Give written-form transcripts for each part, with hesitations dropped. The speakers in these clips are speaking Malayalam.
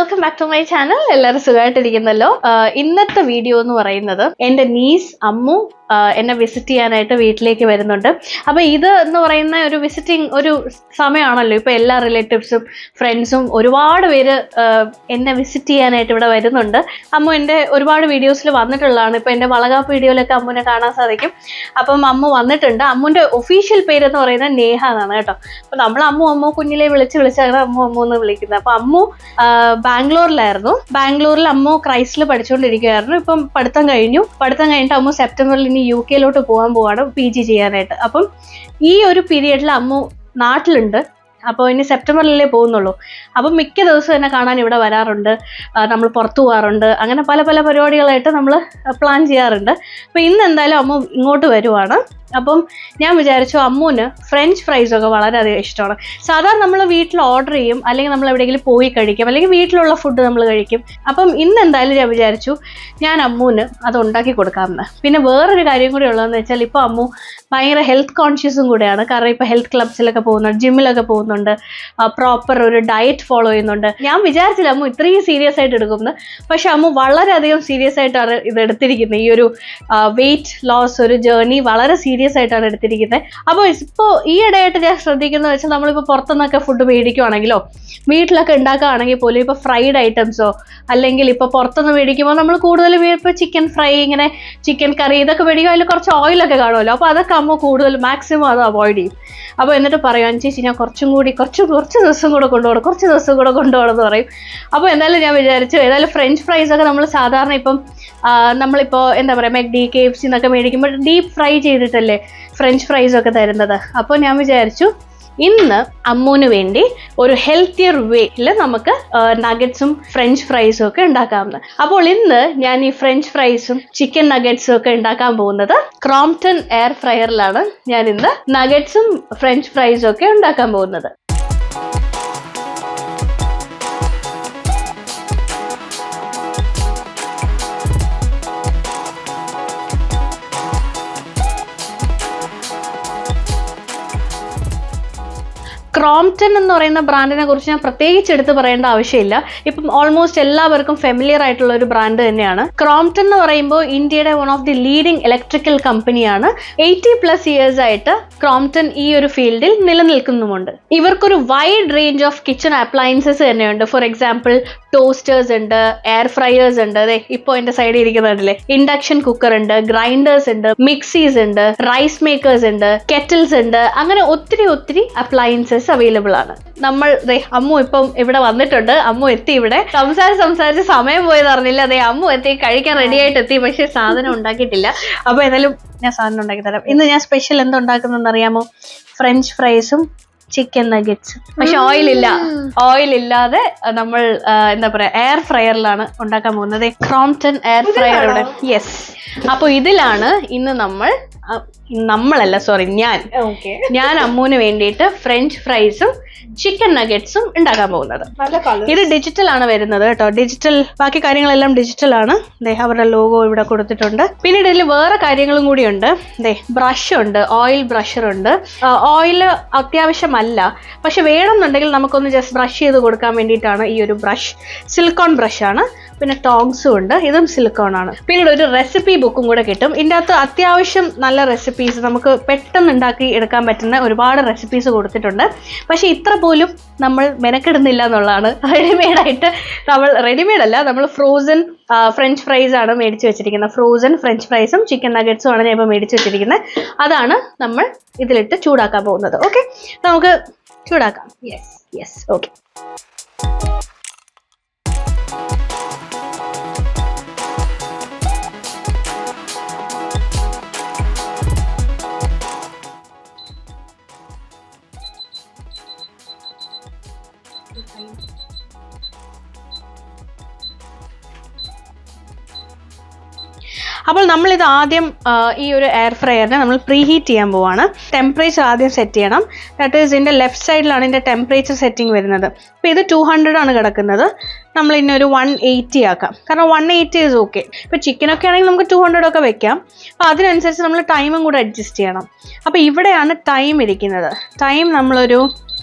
Welcome back to my channel. എല്ലാവരും സുഖമായിട്ടിരിക്കുന്നല്ലോ. ഇന്നത്തെ വീഡിയോ എന്ന് പറയുന്നത് എൻ്റെ നീസ് അമ്മു എന്നെ വിസിറ്റ് ചെയ്യാനായിട്ട് വീട്ടിലേക്ക് വരുന്നുണ്ട്. അപ്പോൾ ഇത് എന്ന് പറയുന്ന ഒരു വിസിറ്റിംഗ് ഒരു സമയമാണല്ലോ. ഇപ്പോൾ എല്ലാ റിലേറ്റീവ്സും ഫ്രണ്ട്സും ഒരുപാട് പേര് എന്നെ വിസിറ്റ് ചെയ്യാനായിട്ട് ഇവിടെ വരുന്നുണ്ട്. അമ്മു എൻ്റെ ഒരുപാട് വീഡിയോസിൽ വന്നിട്ടുള്ളതാണ്. ഇപ്പോൾ എൻ്റെ വളകാപ്പ് വീഡിയോയിലൊക്കെ അമ്മുവിനെ കാണാൻ സാധിക്കും. അപ്പം അമ്മു വന്നിട്ടുണ്ട്. അമ്മുവിൻ്റെ ഒഫീഷ്യൽ പേരെന്ന് പറയുന്നത് നേഹ എന്നാണ് കേട്ടോ. അപ്പോൾ നമ്മൾ അമ്മു കുഞ്ഞിലെ വിളിച്ചാണ് അമ്മു എന്ന് വിളിക്കുന്നത്. അപ്പോൾ അമ്മു ബാംഗ്ലൂരിലായിരുന്നു. ബാംഗ്ലൂരിൽ അമ്മു ക്രൈസ്റ്റിൽ പഠിച്ചുകൊണ്ടിരിക്കുകയായിരുന്നു. ഇപ്പം പഠിത്തം കഴിഞ്ഞിട്ട് അമ്മു സെപ്റ്റംബറിൽ ഇനി UK പോവാണ് PG ചെയ്യാനായിട്ട്. അപ്പം ഈ ഒരു പീരിയഡിൽ അമ്മു നാട്ടിലുണ്ട്. അപ്പോൾ ഇനി സെപ്റ്റംബറിലേ പോകുന്നുള്ളൂ. അപ്പം മിക്ക ദിവസവും എന്നെ കാണാൻ ഇവിടെ വരാറുണ്ട്. നമ്മൾ പുറത്തു പോകാറുണ്ട്. അങ്ങനെ പല പരിപാടികളായിട്ട് നമ്മൾ പ്ലാൻ ചെയ്യാറുണ്ട്. അപ്പോൾ ഇന്ന് എന്തായാലും അമ്മു ഇങ്ങോട്ട് വരുവാണ്. അപ്പം ഞാൻ വിചാരിച്ചു അമ്മുവിന് ഫ്രഞ്ച് ഫ്രൈസൊക്കെ വളരെയധികം ഇഷ്ടമാണ്. സാധാരണ നമ്മൾ വീട്ടിൽ ഓർഡർ ചെയ്യും, അല്ലെങ്കിൽ നമ്മൾ എവിടെയെങ്കിലും പോയി കഴിക്കും, അല്ലെങ്കിൽ വീട്ടിലുള്ള ഫുഡ് നമ്മൾ കഴിക്കും. അപ്പം ഇന്ന് എന്തായാലും ഞാൻ വിചാരിച്ചു ഞാൻ അമ്മുവിന് അത് ഉണ്ടാക്കി കൊടുക്കാമെന്ന്. പിന്നെ വേറൊരു കാര്യം കൂടി ഉള്ളതെന്ന് വെച്ചാൽ ഇപ്പോൾ അമ്മു ഭയങ്കര ഹെൽത്ത് കോൺഷ്യസും കൂടെയാണ്. കാരണം ഇപ്പോൾ ഹെൽത്ത് ക്ലബ്സിലൊക്കെ പോകുന്നുണ്ട്, ജിമ്മിലൊക്കെ പോകുന്നുണ്ട്, പ്രോപ്പർ ഒരു ഡയറ്റ് ഫോളോ ചെയ്യുന്നുണ്ട്. ഞാൻ വിചാരിച്ചില്ല അമ്മു ഇത്രയും സീരിയസ് ആയിട്ട് എടുക്കുമെന്ന്. പക്ഷെ അമ്മു വളരെയധികം സീരിയസ് ആയിട്ടാണ് ഇത് എടുത്തിരിക്കുന്നത്. ഈ ഒരു വെയിറ്റ് ലോസ് ഒരു ജേർണി വളരെ സീരിയസ് ആയിട്ടാണ് എടുത്തിരിക്കുന്നത്. അപ്പോൾ ഇപ്പോൾ ഈ ഇടയായിട്ട് ഞാൻ ശ്രദ്ധിക്കുന്നത് വെച്ചാൽ നമ്മളിപ്പോൾ പുറത്തുനിന്നൊക്കെ ഫുഡ് മേടിക്കുവാണെങ്കിലോ വീട്ടിലൊക്കെ ഉണ്ടാക്കുകയാണെങ്കിൽ പോലും ഇപ്പോൾ ഫ്രൈഡ് ഐറ്റംസോ അല്ലെങ്കിൽ ഇപ്പോൾ പുറത്തുനിന്ന് മേടിക്കുമ്പോൾ നമ്മൾ കൂടുതലും ഇപ്പോൾ ചിക്കൻ ഫ്രൈ, ഇങ്ങനെ ചിക്കൻ കറി ഇതൊക്കെ മേടിക്കും. അതിൽ കുറച്ച് ഓയിലൊക്കെ കാണുമല്ലോ. അപ്പോൾ അതൊക്കെ അമ്മ കൂടുതൽ മാക്സിമം അത് അവോയ്ഡ് ചെയ്യും. അപ്പോൾ എന്നിട്ട് പറയാം ചേച്ചി ഞാൻ കുറച്ച് ദിവസം കൂടെ കൊണ്ടുപോകണം എന്ന് പറയും. അപ്പോൾ എന്തായാലും ഞാൻ വിചാരിച്ചു ഏതായാലും ഫ്രഞ്ച് ഫ്രൈസൊക്കെ നമ്മൾ സാധാരണ ഇപ്പം നമ്മളിപ്പോൾ എന്താ പറയുക McD KFC എന്നൊക്കെ മേടിക്കുമ്പോൾ ഡീപ്പ് ഫ്രൈ ചെയ്തിട്ടല്ലേ ഫ്രഞ്ച് ഫ്രൈസൊക്കെ തരുന്നത്. അപ്പോൾ ഞാൻ വിചാരിച്ചു ഇന്ന് അമ്മുവിന് വേണ്ടി ഒരു ഹെൽത്തിയർ വേയിൽ നമുക്ക് നഗറ്റ്സും ഫ്രഞ്ച് ഫ്രൈസും ഒക്കെ ഉണ്ടാക്കാമെന്ന്. അപ്പോൾ ഇന്ന് ഞാൻ ഈ ഫ്രഞ്ച് ഫ്രൈസും ചിക്കൻ നഗറ്റ്സും ഒക്കെ ഉണ്ടാക്കാൻ പോകുന്നത് ക്രോംപ്ടൺ എയർ ഫ്രയറിലാണ്. ഞാൻ ഇന്ന് നഗറ്റ്സും ഫ്രഞ്ച് ഫ്രൈസും ഒക്കെ ഉണ്ടാക്കാൻ പോകുന്നത്. ക്രോംപ്ടൺ എന്ന് പറയുന്ന ബ്രാൻഡിനെ കുറിച്ച് ഞാൻ പ്രത്യേകിച്ച് എടുത്ത് പറയേണ്ട ആവശ്യമില്ല. ഇപ്പം ഓൾമോസ്റ്റ് എല്ലാവർക്കും ഫെമിലിയർ ആയിട്ടുള്ള ഒരു ബ്രാൻഡ് തന്നെയാണ്. ക്രോംപ്ടൺ എന്ന് പറയുമ്പോൾ ഇന്ത്യയുടെ one of the leading electrical കമ്പനിയാണ്. 80+ ഇയേഴ്സ് ആയിട്ട് ക്രോംപ്ടൺ ഈ ഒരു ഫീൽഡിൽ നിലനിൽക്കുന്നുമുണ്ട്. ഇവർക്കൊരു wide range of kitchen appliances തന്നെയുണ്ട്. ഫോർ എക്സാമ്പിൾ ടോസ്റ്റേഴ്സ് ഉണ്ട്, എയർ ഫ്രയേഴ്സ് ഉണ്ട്, അതെ ഇപ്പോൾ എൻ്റെ സൈഡിൽ ഇരിക്കുന്നുണ്ടല്ലേ, ഇൻഡക്ഷൻ കുക്കർ ഉണ്ട്, ഗ്രൈൻഡേഴ്സ് ഉണ്ട്, മിക്സീസ് ഉണ്ട്, റൈസ് മേക്കേഴ്സ് ഉണ്ട്, കെറ്റിൽസ് ഉണ്ട്, അങ്ങനെ ഒത്തിരി അപ്ലയൻസസ് അവൈലബിൾ ആണ്. നമ്മൾ അമ്മു ഇപ്പം ഇവിടെ വന്നിട്ടുണ്ട്. അമ്മു എത്തി. ഇവിടെ സംസാരിച്ച് സമയം പോയത് അറിഞ്ഞില്ല. അതെ അമ്മു എത്തി, കഴിക്കാൻ റെഡി ആയിട്ട് എത്തി. പക്ഷെ സാധനം ഉണ്ടാക്കിയിട്ടില്ല. അപ്പൊ ഏതായാലും ഞാൻ സാധനം ഉണ്ടാക്കി തരാം. ഇന്ന് ഞാൻ സ്പെഷ്യൽ എന്തുണ്ടാക്കുന്നെന്ന് അറിയാമോ? ഫ്രഞ്ച് ഫ്രൈസും ചിക്കൻ നഗറ്റ്സ്. പക്ഷെ ഓയിൽ ഇല്ലാതെ നമ്മൾ എന്താ പറയാ എയർ ഫ്രയറിലാണ് ഉണ്ടാക്കാൻ പോകുന്നത്. ക്രോംപ്ടൺ എയർ ഫ്രയറുടെ യെസ്. അപ്പൊ ഇതിലാണ് ഇന്ന് ഞാൻ അമ്മുവിന് വേണ്ടിയിട്ട് ഫ്രഞ്ച് ഫ്രൈസും ചിക്കൻ നഗറ്റ്സും ഉണ്ടാക്കാൻ പോകുന്നത്. ഇത് ഡിജിറ്റൽ ആണ് വരുന്നത് കേട്ടോ. ഡിജിറ്റൽ, ബാക്കി കാര്യങ്ങളെല്ലാം ഡിജിറ്റൽ ആണ്. അവരുടെ ലോഗോ ഇവിടെ കൊടുത്തിട്ടുണ്ട്. പിന്നീട് ഇതിൽ വേറെ കാര്യങ്ങളും കൂടിയുണ്ട്. ബ്രഷ് ഉണ്ട്, ഓയിൽ ബ്രഷർ ഉണ്ട്. ഓയിൽ അത്യാവശ്യമല്ല, പക്ഷെ വേണമെന്നുണ്ടെങ്കിൽ നമുക്കൊന്ന് ജസ്റ്റ് ബ്രഷ് ചെയ്ത് കൊടുക്കാൻ വേണ്ടിയിട്ടാണ് ഈ ഒരു ബ്രഷ്. സിലിക്കോൺ ബ്രഷാണ്. പിന്നെ ടോങ്സും ഉണ്ട്, ഇതും സിലിക്കോൺ ആണ്. പിന്നീട് ഒരു റെസിപ്പി ബുക്കും കൂടെ കിട്ടും. ഇതിൻ്റെ അകത്ത് അത്യാവശ്യം നല്ല റെസിപ്പീസ്, നമുക്ക് പെട്ടെന്ന് ഉണ്ടാക്കി എടുക്കാൻ പറ്റുന്ന ഒരുപാട് റെസിപ്പീസ് കൊടുത്തിട്ടുണ്ട്. പക്ഷെ ഇത്ര പോലും നമ്മൾ മെനക്കെടുന്നില്ല എന്നുള്ളതാണ്. നമ്മൾ ഫ്രോസൺ ഫ്രഞ്ച് ഫ്രൈസ് ആണ് മേടിച്ച് വെച്ചിരിക്കുന്നത്. ഫ്രോസൺ ഫ്രഞ്ച് ഫ്രൈസും ചിക്കൻ നഗറ്റ്സും ആണ് ഞാൻ ഇപ്പോൾ മേടിച്ച് വെച്ചിരിക്കുന്നത്. അതാണ് നമ്മൾ ഇതിലിട്ട് ചൂടാക്കാൻ പോകുന്നത്. ഓക്കെ, നമുക്ക് ചൂടാക്കാം. Yes okay. അപ്പോൾ നമ്മളിത് ആദ്യം ഈ ഒരു എയർ ഫ്രയറിനെ നമ്മൾ പ്രീഹീറ്റ് ചെയ്യാൻ പോവാണ്. ടെമ്പറേച്ചർ ആദ്യം സെറ്റ് ചെയ്യണം. ദാറ്റ് ഈസ് ഇതിൻ്റെ ലെഫ്റ്റ് സൈഡിലാണ് ഇതിൻ്റെ ടെമ്പറേച്ചർ സെറ്റിംഗ് വരുന്നത്. അപ്പോൾ ഇത് 200 ആണ് കിടക്കുന്നത്. നമ്മൾ ഇന്നൊരു 180 ആക്കാം. കാരണം 180 ഈസ് ഓക്കെ. ഇപ്പോൾ ചിക്കനൊക്കെ ആണെങ്കിൽ നമുക്ക് 200 ഒക്കെ വെക്കാം. അപ്പോൾ അതിനനുസരിച്ച് നമ്മൾ ടൈമും കൂടെ അഡ്ജസ്റ്റ് ചെയ്യണം. അപ്പോൾ ഇവിടെയാണ് ടൈം ഇരിക്കുന്നത്. ടൈം നമ്മളൊരു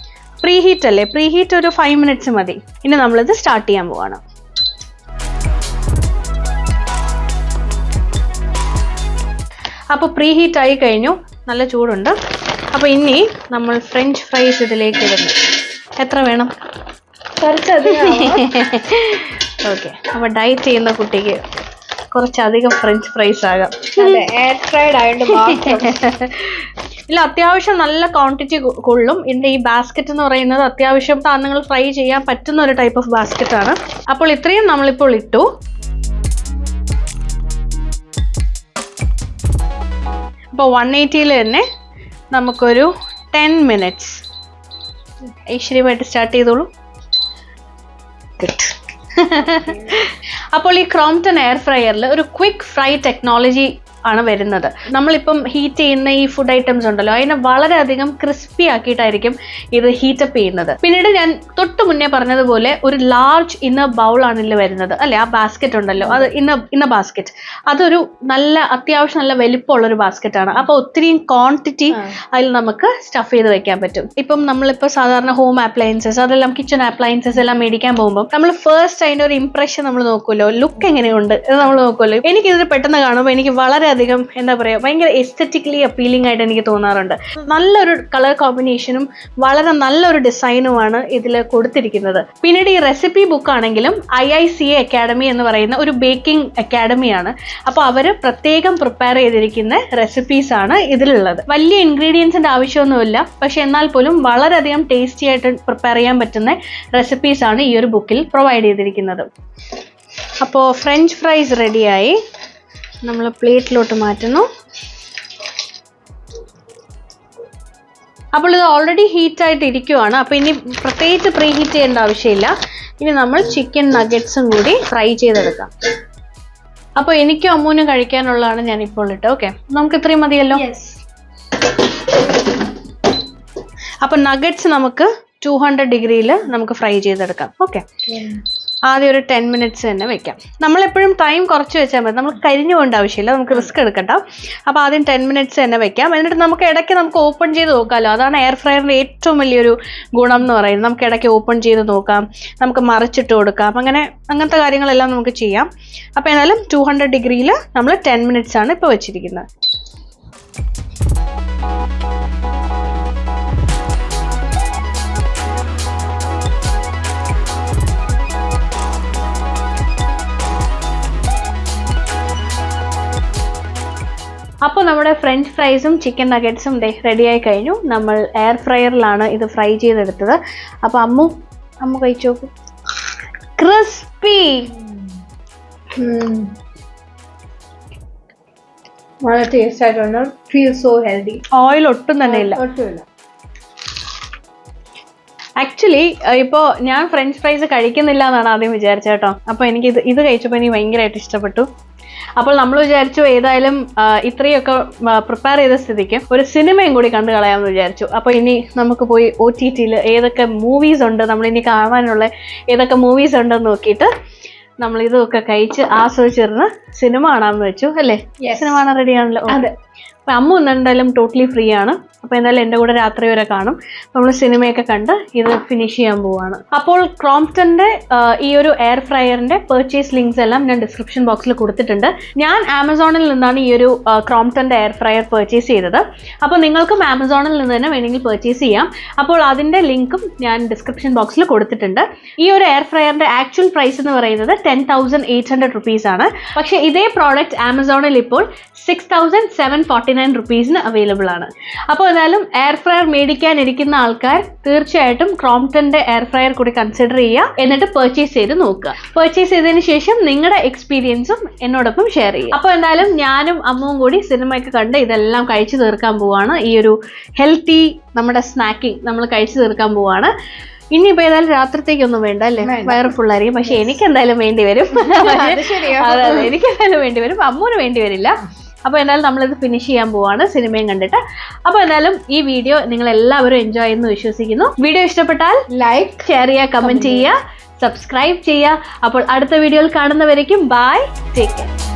പ്രീ ഹീറ്റ് അല്ലേ, പ്രീ ഹീറ്റ് ഒരു 5 minutes മതി. ഇനി നമ്മളിത് സ്റ്റാർട്ട് ചെയ്യാൻ പോവാണ്. അപ്പോൾ പ്രീ ഹീറ്റ് ആയി കഴിഞ്ഞു, നല്ല ചൂടുണ്ട്. അപ്പോൾ ഇനി നമ്മൾ ഫ്രഞ്ച് ഫ്രൈസ് ഇതിലേക്ക് ഇടുന്നു. എത്ര വേണം? ഓക്കെ, അപ്പോൾ ഡയറ്റ് ചെയ്യുന്ന കുട്ടിക്ക് കുറച്ചധികം ഫ്രഞ്ച് ഫ്രൈസ് ആകാം. ഇല്ല, അത്യാവശ്യം നല്ല ക്വാണ്ടിറ്റി കൊള്ളും. ഇതിൻ്റെ ഈ ബാസ്ക്കറ്റ് എന്ന് പറയുന്നത് അത്യാവശ്യം സാധനങ്ങൾ ഫ്രൈ ചെയ്യാൻ പറ്റുന്ന ഒരു ടൈപ്പ് ഓഫ് ബാസ്ക്കറ്റ് ആണ്. അപ്പോൾ ഇത്രയും നമ്മളിപ്പോൾ ഇട്ടു. അപ്പോൾ 180 തന്നെ നമുക്കൊരു 10 minutes ഐശ്വര്യമായിട്ട് സ്റ്റാർട്ട് ചെയ്തോളൂ. അപ്പോൾ ഈ ക്രോംപ്ടൺ എയർ ഫ്രയറിൽ ഒരു ക്വിക്ക് ഫ്രൈ ടെക്നോളജി ആണ് വരുന്നത്. നമ്മളിപ്പം ഹീറ്റ് ചെയ്യുന്ന ഈ ഫുഡ് ഐറ്റംസ് ഉണ്ടല്ലോ, അതിനെ വളരെയധികം ക്രിസ്പി ആക്കിയിട്ടായിരിക്കും ഇത് ഹീറ്റപ്പ് ചെയ്യുന്നത്. പിന്നീട് ഞാൻ തൊട്ട് മുന്നേ പറഞ്ഞതുപോലെ ഒരു ലാർജ് ഇന്നർ ബൗളാണ് ഇതിൽ വരുന്നത് അല്ലെ. ആ ബാസ്ക്കറ്റ് ഉണ്ടല്ലോ, അത് ഇന്ന ബാസ്ക്കറ്റ്, അതൊരു അത്യാവശ്യം നല്ല വലിപ്പമുള്ളൊരു ബാസ്ക്കറ്റ് ആണ്. അപ്പോൾ ഒത്തിരി ക്വാണ്ടിറ്റി അതിൽ നമുക്ക് സ്റ്റഫ് ചെയ്ത് വെക്കാൻ പറ്റും. ഇപ്പം നമ്മളിപ്പോൾ സാധാരണ ഹോം അപ്ലയൻസസ്, അതെല്ലാം കിച്ചൺ അപ്ലയൻസസ് എല്ലാം മേടിക്കാൻ പോകുമ്പോൾ നമ്മൾ ഫസ്റ്റ് അതിൻ്റെ ഒരു ഇംപ്രഷൻ നമ്മൾ നോക്കുമല്ലോ, ലുക്ക് എങ്ങനെയുണ്ട് എന്ന് നമ്മൾ നോക്കുമല്ലോ. എനിക്കിത് പെട്ടെന്ന് കാണുമ്പോൾ എനിക്ക് വളരെയധികം എന്താ പറയുക, ഭയങ്കര എസ്തെറ്റിക്കലി അപ്പീലിംഗ് ആയിട്ട് എനിക്ക് തോന്നാറുണ്ട്. നല്ലൊരു കളർ കോമ്പിനേഷനും വളരെ നല്ലൊരു ഡിസൈനുമാണ് ഇതിൽ കൊടുത്തിരിക്കുന്നത്. പിന്നീട് ഈ റെസിപ്പി ബുക്ക് ആണെങ്കിലും IICA അക്കാഡമി എന്ന് പറയുന്ന ഒരു ബേക്കിംഗ് അക്കാഡമിയാണ്. അപ്പോൾ അവർ പ്രത്യേകം പ്രിപ്പയർ ചെയ്തിരിക്കുന്ന റെസിപ്പീസ് ആണ് ഇതിലുള്ളത്. വലിയ ഇൻഗ്രീഡിയൻസിന്റെ ആവശ്യമൊന്നുമില്ല, പക്ഷെ എന്നാൽ പോലും വളരെയധികം ടേസ്റ്റി ആയിട്ട് പ്രിപ്പയർ ചെയ്യാൻ പറ്റുന്ന റെസിപ്പീസ് ആണ് ഈ ഒരു ബുക്കിൽ പ്രൊവൈഡ് ചെയ്തിരിക്കുന്നത്. അപ്പോൾ ഫ്രഞ്ച് ഫ്രൈസ് റെഡിയായി, നമ്മൾ പ്ലേറ്റിലോട്ട് മാറ്റുന്നു. അപ്പോൾ ഇത് ഓൾറെഡി ഹീറ്റ് ആയിട്ട് ഇരിക്കുവാണ്. അപ്പോൾ ഇനി പ്രത്യേകിച്ച് പ്രീ ഹീറ്റ് ചെയ്യേണ്ട ആവശ്യമില്ല. ഇനി നമ്മൾ ചിക്കൻ നഗറ്റ്സും കൂടി ഫ്രൈ ചെയ്തെടുക്കാം. അപ്പോൾ എനിക്കും അമ്മൂനും കഴിക്കാനുള്ളതാണ് ഞാനിപ്പോൾ ഇട്ട്. ഓക്കെ, നമുക്ക് ഇത്രയും മതിയല്ലോ. അപ്പോൾ നഗറ്റ്സ് നമുക്ക് 200 ഡിഗ്രിയിൽ നമുക്ക് ഫ്രൈ ചെയ്തെടുക്കാം. ഓക്കെ, ആദ്യം ഒരു 10 minutes തന്നെ വെക്കാം. നമ്മളെപ്പോഴും ടൈം കുറച്ച് വെച്ചാൽ മതി, നമുക്ക് കരിഞ്ഞു പോകേണ്ട ആവശ്യമില്ല, നമുക്ക് റിസ്ക് എടുക്കണ്ട. അപ്പോൾ ആദ്യം 10 minutes തന്നെ വെക്കാം. എന്നിട്ട് നമുക്ക് ഇടയ്ക്ക് നമുക്ക് ഓപ്പൺ ചെയ്ത് നോക്കാമല്ലോ. അതാണ് എയർ ഫ്രയറിൻ്റെ ഏറ്റവും വലിയൊരു ഗുണം എന്ന് പറയുന്നത്. നമുക്ക് ഇടയ്ക്ക് ഓപ്പൺ ചെയ്ത് നോക്കാം, നമുക്ക് മറിച്ചിട്ട് കൊടുക്കാം, അങ്ങനത്തെ കാര്യങ്ങളെല്ലാം നമുക്ക് ചെയ്യാം. അപ്പോൾ എന്നാലും 200 ഡിഗ്രിയിൽ നമ്മൾ 10 minutes ആണ് ഇപ്പോൾ വെച്ചിരിക്കുന്നത്. അപ്പോൾ നമ്മുടെ ഫ്രഞ്ച് ഫ്രൈസും ചിക്കൻ നഗറ്റ്സും റെഡിയായി കഴിഞ്ഞു. നമ്മൾ എയർ ഫ്രയറിലാണ് ഇത് ഫ്രൈ ചെയ്തെടുത്തത്. അപ്പോൾ അമ്മു കഴിച്ചു നോക്കൂ. ക്രിസ്പി, വളരെ ടേസ്റ്റ് ആയിട്ടുണ്ട്. Feel so healthy. ഓയിൽ ഒട്ടും തന്നെ ഇല്ല. ആക്ച്വലി ഇപ്പോൾ ഞാൻ ഫ്രഞ്ച് ഫ്രൈസ് കഴിക്കുന്നില്ല എന്നാണ് ആദ്യം വിചാരിച്ചത് കേട്ടോ. അപ്പോൾ എനിക്ക് ഇത് കഴിച്ചപ്പോൾ എനിക്ക് ഭയങ്കരമായിട്ട് ഇഷ്ടപ്പെട്ടു. അപ്പോൾ നമ്മൾ വിചാരിച്ചു ഏതായാലും ഇത്രയൊക്കെ പ്രിപ്പയർ ചെയ്ത സ്ഥിതിക്ക് ഒരു സിനിമയും കൂടി കണ്ടു കളയാമെന്ന് വിചാരിച്ചു. അപ്പോൾ ഇനി നമുക്ക് പോയി OTTയിൽ ഏതൊക്കെ മൂവീസ് ഉണ്ട്, നമ്മളിനി കാണാനുള്ള ഏതൊക്കെ മൂവീസ് ഉണ്ടെന്ന് നോക്കിയിട്ട് നമ്മൾ ഇതൊക്കെ കഴിച്ച് ആസ്വദിച്ചിരുന്ന് സിനിമ കാണാമെന്ന് വെച്ചു അല്ലേ. സിനിമ കാണാൻ റെഡിയാണല്ലോ. അതെ. അപ്പം അമ്മ എന്തായാലും ടോട്ടലി ഫ്രീ ആണ്. അപ്പോൾ എന്തായാലും എൻ്റെ കൂടെ രാത്രി വരെ കാണും. നമ്മൾ സിനിമയൊക്കെ കണ്ട് ഇത് ഫിനിഷ് ചെയ്യാൻ പോവാണ്. അപ്പോൾ ക്രോംപ്ടന്റെ ഈ ഒരു എയർ ഫ്രയറിന്റെ പർച്ചേസ് ലിങ്ക്സ് എല്ലാം ഞാൻ ഡിസ്ക്രിപ്ഷൻ ബോക്സിൽ കൊടുത്തിട്ടുണ്ട്. ഞാൻ ആമസോണിൽ നിന്നാണ് ഈ ഒരു ക്രോംപ്ടന്റെ എയർ ഫ്രയർ പർച്ചേസ് ചെയ്തത്. അപ്പോൾ നിങ്ങൾക്കും ആമസോണിൽ നിന്ന് തന്നെ വേണമെങ്കിൽ പർച്ചേസ് ചെയ്യാം. അപ്പോൾ അതിൻ്റെ ലിങ്കും ഞാൻ ഡിസ്ക്രിപ്ഷൻ ബോക്സിൽ കൊടുത്തിട്ടുണ്ട്. ഈ ഒരു എയർ ഫ്രയറിന്റെ ആക്ച്വൽ പ്രൈസ് എന്ന് പറയുന്നത് 10,800 rupees ആണ്. പക്ഷേ ഇതേ പ്രോഡക്റ്റ് ആമസോണിൽ ഇപ്പോൾ 6,749 rupeesന് അവൈലബിൾ ആണ്. അപ്പോൾ എന്തായാലും എയർ ഫ്രയർ മേടിക്കാനിരിക്കുന്ന ആൾക്കാർ തീർച്ചയായിട്ടും ക്രോംപ്ടന്റെ എയർ ഫ്രയർ കൂടി കൺസിഡർ ചെയ്യുക. എന്നിട്ട് പർച്ചേസ് ചെയ്ത് നോക്കുക. പർച്ചേസ് ചെയ്തതിന് ശേഷം നിങ്ങളുടെ എക്സ്പീരിയൻസും എന്നോടൊപ്പം ഷെയർ ചെയ്യുക. അപ്പോൾ എന്തായാലും ഞാനും അമ്മുവും കൂടി സിനിമയൊക്കെ കണ്ട് ഇതെല്ലാം കഴിച്ചു തീർക്കാൻ പോവാണ്. ഈ ഒരു ഹെൽത്തി നമ്മുടെ സ്നാക്കിങ് നമ്മൾ കഴിച്ചു തീർക്കാൻ പോവാണ്. ഇനിയിപ്പോൾ ഏതായാലും രാത്രിത്തേക്കൊന്നും വേണ്ട അല്ലേ, വയറ് ഫുള്ളായിരിക്കും. പക്ഷെ എനിക്ക് എന്തായാലും വേണ്ടി വരും. അതെ, എനിക്ക് എന്തായാലും വേണ്ടി വരും, അമ്മൂന് വേണ്ടി വരില്ല. അപ്പോൾ എന്തായാലും നമ്മളിത് ഫിനിഷ് ചെയ്യാൻ പോവാണ് സിനിമയും കണ്ടിട്ട്. അപ്പോൾ എന്തായാലും ഈ വീഡിയോ നിങ്ങൾ എല്ലാവരും എൻജോയ് ചെയ്യുന്നു വിശ്വസിക്കുന്നു. വീഡിയോ ഇഷ്ടപ്പെട്ടാൽ ലൈക്ക്, ഷെയർ ചെയ്യുക, കമന്റ് ചെയ്യുക, സബ്സ്ക്രൈബ് ചെയ്യുക. അപ്പോൾ അടുത്ത വീഡിയോയിൽ കാണുന്നവരേക്കും ബൈ, ടേക്ക് കെയർ.